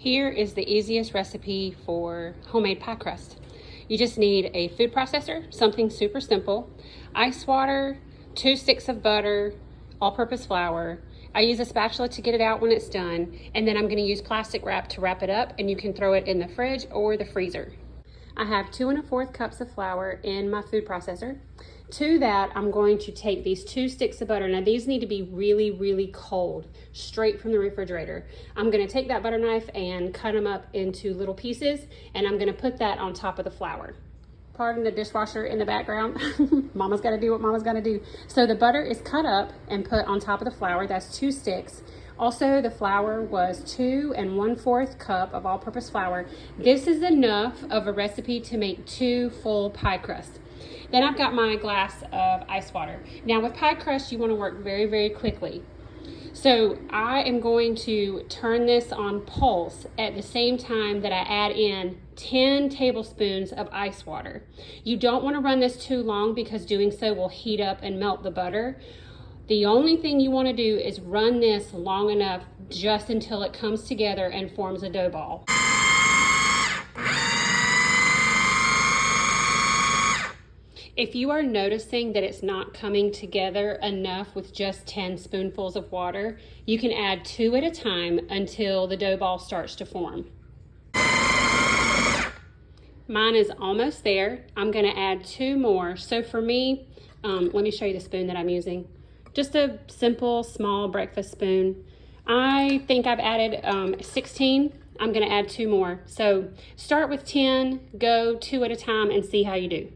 Here is the easiest recipe for homemade pie crust. You just need a food processor, something super simple, ice water, 2 sticks of butter, all-purpose flour. I use a spatula to get it out when it's done, and then I'm going to use plastic wrap to wrap it up, and you can throw it in the fridge or the freezer. I have 2 1/4 cups of flour in my food processor. To that, I'm going to take these 2 sticks of butter. Now these need to be really, really cold, straight from the refrigerator. I'm gonna take that butter knife and cut them up into little pieces, and I'm gonna put that on top of the flour. Pardon the dishwasher in the background. Mama's gotta do what mama's gotta do. So the butter is cut up and put on top of the flour. That's 2 sticks. Also, the flour was 2 1/4 cup of all-purpose flour. This is enough of a recipe to make 2 full pie crusts. Then I've got my glass of ice water. Now with pie crust, you want to work very, very quickly. So I am going to turn this on pulse at the same time that I add in 10 tablespoons of ice water. You don't want to run this too long because doing so will heat up and melt the butter. The only thing you want to do is run this long enough just until it comes together and forms a dough ball. If you are noticing that it's not coming together enough with just 10 spoonfuls of water, you can add 2 at a time until the dough ball starts to form. Mine is almost there. I'm gonna add 2 more. So for me, let me show you the spoon that I'm using. Just a simple, small breakfast spoon. I think I've added 16. I'm gonna add 2 more. So start with 10, go 2 at a time and see how you do.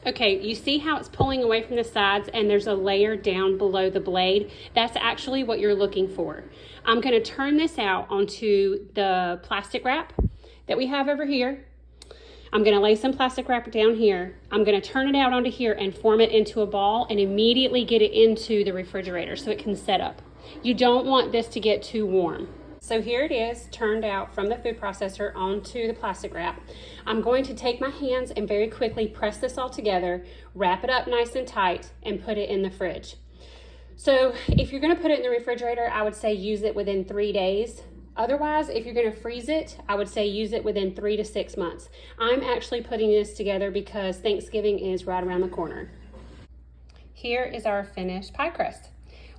Okay, you see how it's pulling away from the sides and there's a layer down below the blade? That's actually what you're looking for. I'm gonna turn this out onto the plastic wrap that we have over here. I'm gonna lay some plastic wrap down here. I'm gonna turn it out onto here and form it into a ball and immediately get it into the refrigerator so it can set up. You don't want this to get too warm. So here it is, turned out from the food processor onto the plastic wrap. I'm going to take my hands and very quickly press this all together, wrap it up nice and tight, and put it in the fridge. So if you're gonna put it in the refrigerator, I would say use it within 3 days. Otherwise, if you're gonna freeze it, I would say use it within 3 to 6 months. I'm actually putting this together because Thanksgiving is right around the corner. Here is our finished pie crust.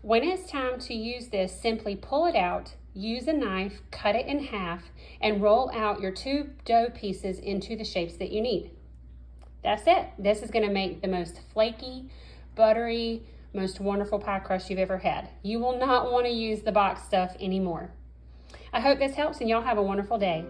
When it's time to use this, simply pull it out, use a knife, cut it in half, and roll out your 2 dough pieces into the shapes that you need. That's it. This is gonna make the most flaky, buttery, most wonderful pie crust you've ever had. You will not wanna use the box stuff anymore. I hope this helps and y'all have a wonderful day.